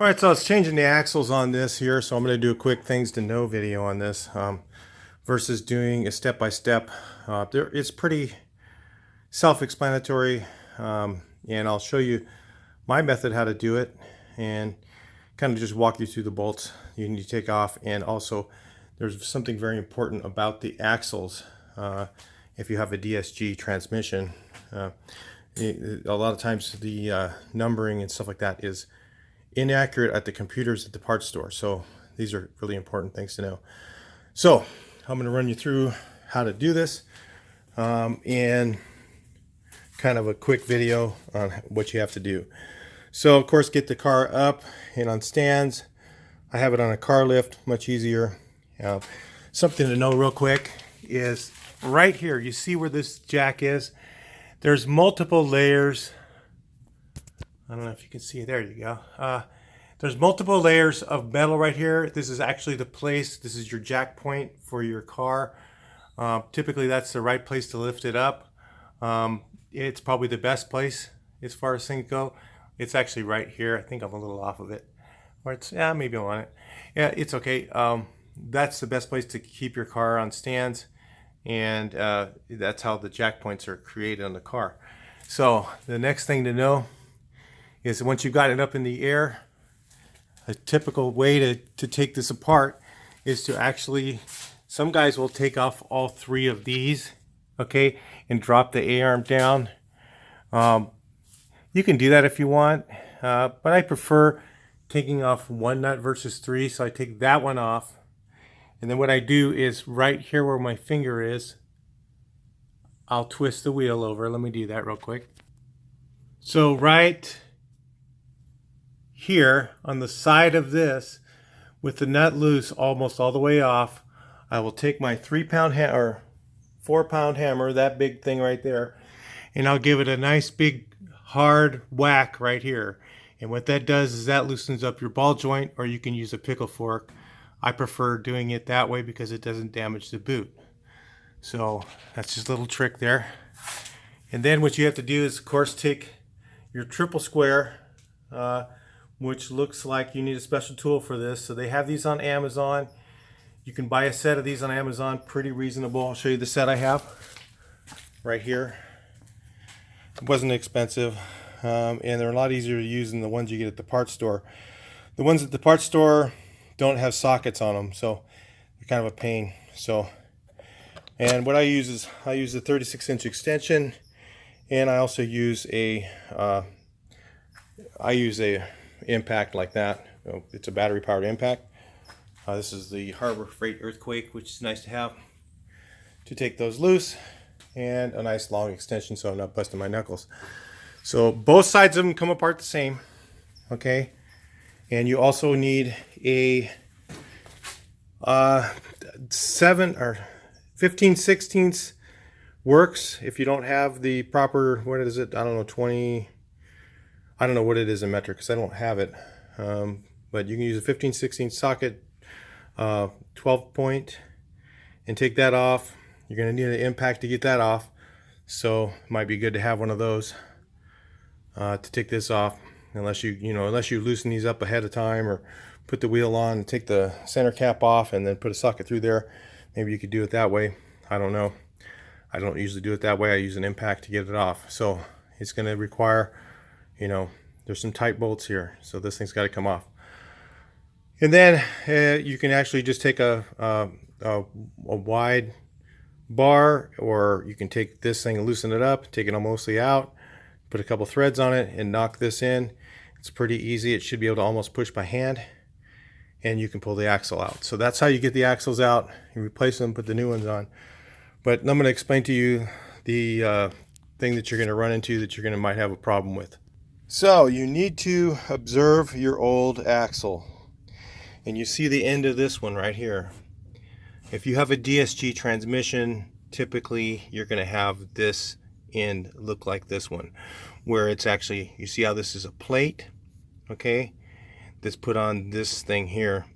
All right, so it's changing the axles on this here, so I'm going to do a quick things to know video on this versus doing a step-by-step. It's pretty self-explanatory, and I'll show you my method how to do it and kind of just walk you through the bolts you need to take off. And also, there's something very important about the axles if you have a DSG transmission. A lot of times the numbering and stuff like that is inaccurate at the computers at the parts store. So these are really important things to know. So I'm going to run you through how to do this and kind of a quick video on what you have to do. So of course, get the car up and on stands. I have it on a car lift, much easier. Something to know real quick is right here, you see where this jack is? There's multiple layers. I don't know if you can see, there you go. There's multiple layers of metal right here. This is actually the place, this is your jack point for your car. Typically that's the right place to lift it up. It's probably the best place as far as things go. It's actually right here. I think I'm a little off of it. Or it's, yeah, maybe I'm on it. Yeah, it's okay. That's the best place to keep your car on stands. And that's how the jack points are created on the car. So the next thing to know is once you've got it up in the air, a typical way to take this apart is to actually, some guys will take off all three of these, okay, and drop the A-arm down. You can do that if you want, but I prefer taking off one nut versus three, so I take that one off. And then what I do is right here where my finger is, I'll twist the wheel over. Let me do that real quick. So right here on the side of this, with the nut loose almost all the way off, I will take my 3-pound or 4-pound hammer, that big thing right there, and I'll give it a nice big hard whack right here. And what that does is that loosens up your ball joint, or you can use a pickle fork. I prefer doing it that way because it doesn't damage the boot. So that's just a little trick there. And then what you have to do is, of course, take your triple square, which looks like you need a special tool for this. So they have these on Amazon. You can buy a set of these on Amazon, pretty reasonable. I'll show you the set I have right here. It wasn't expensive, and they're a lot easier to use than the ones you get at the parts store. The ones at the parts store don't have sockets on them, so they're kind of a pain. So, and what I use is I use a 36-inch extension, and I also use a impact like that. It's a battery powered impact. This is the Harbor Freight Earthquake, which is nice to have to take those loose, and a nice long extension so I'm not busting my knuckles. So both sides of them come apart the same, okay? And you also need a 7 or 15/16 works if you don't have the proper, what is it? I don't know, 20. I don't know what it is in metric because I don't have it. But you can use a 15/16 socket, 12 point, and take that off. You're going to need an impact to get that off. So it might be good to have one of those to take this off. Unless you loosen these up ahead of time or put the wheel on and take the center cap off and then put a socket through there. Maybe you could do it that way. I don't know. I don't usually do it that way. I use an impact to get it off. So it's going to require, there's some tight bolts here. So this thing's got to come off. And then you can actually just take a wide bar, or you can take this thing and loosen it up, take it mostly out, put a couple threads on it and knock this in. It's pretty easy. It should be able to almost push by hand, and you can pull the axle out. So that's how you get the axles out. You replace them, put the new ones on. But I'm going to explain to you the thing that you're going to run into that might have a problem with. So you need to observe your old axle, and you see the end of this one right here. If you have a DSG transmission, typically you're going to have this end look like this one, where it's actually, you see how this is a plate, okay, that's put on this thing here.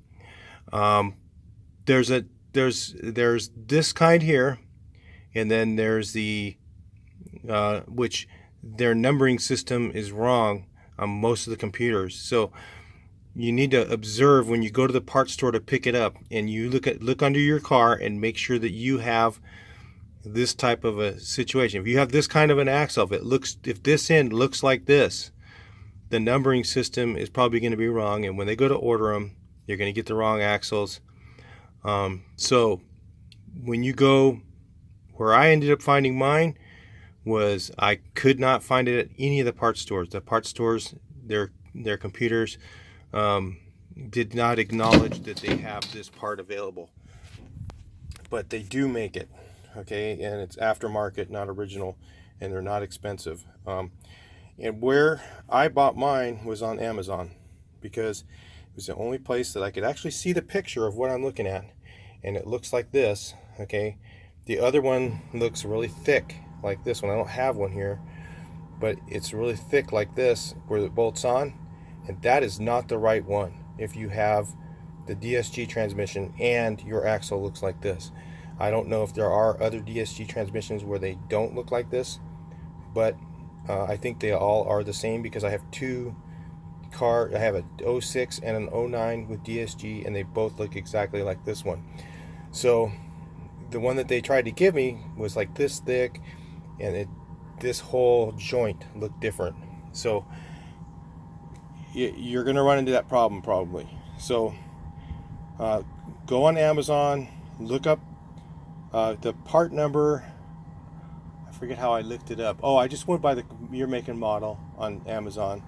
There's this kind here, and then there's the which their numbering system is wrong on most of the computers. So you need to observe when you go to the parts store to pick it up, and you look under your car and make sure that you have this type of a situation. If you have this kind of an axle, if this end looks like this, the numbering system is probably going to be wrong, and when they go to order them, you're going to get the wrong axles. So when you go, where I ended up finding mine was I could not find it at any of the parts stores. The parts stores, their computers did not acknowledge that they have this part available, but they do make it, okay, and it's aftermarket, not original, and they're not expensive. And where I bought mine was on Amazon, because it was the only place that I could actually see the picture of what I'm looking at, and it looks like this, okay. The other one looks really thick like this one. I don't have one here, but it's really thick like this where it bolts on, and that is not the right one if you have the DSG transmission and your axle looks like this. I don't know if there are other DSG transmissions where they don't look like this, but I think they all are the same, because I have I have a 06 and an 09 with DSG, and they both look exactly like this one. So the one that they tried to give me was like this thick, and this whole joint looked different. So you're going to run into that problem probably. So go on Amazon, look up the part number. I forget how I looked it up. Oh, I just went by your make and model on Amazon,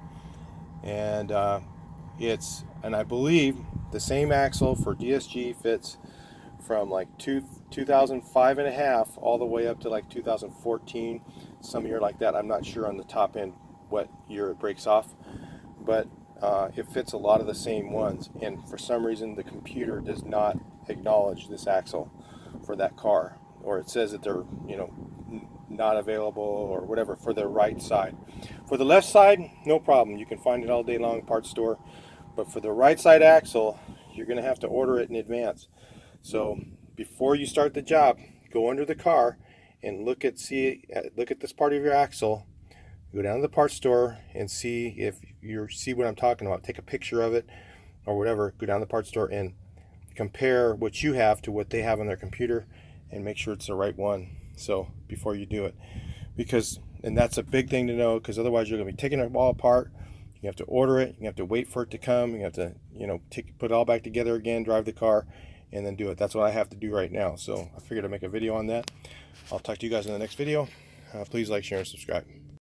and and I believe the same axle for DSG fits from like 2005 and a half all the way up to like 2014, some year like that. I'm not sure on the top end what year it breaks off, but it fits a lot of the same ones, and for some reason the computer does not acknowledge this axle for that car, or it says that they're not available or whatever for the right side. For the left side, no problem, you can find it all day long parts store, but for the right side axle, you're going to have to order it in advance. So before you start the job, go under the car and look at this part of your axle. Go down to the parts store and see if you see what I'm talking about. Take a picture of it or whatever. Go down to the parts store and compare what you have to what they have on their computer, and make sure it's the right one. So before you do it, and that's a big thing to know, because otherwise you're going to be taking it all apart. You have to order it. You have to wait for it to come. You have to put it all back together again, drive the car, and then do it. That's what I have to do right now. So I figured I'd make a video on that. I'll talk to you guys in the next video. Please like, share, and subscribe.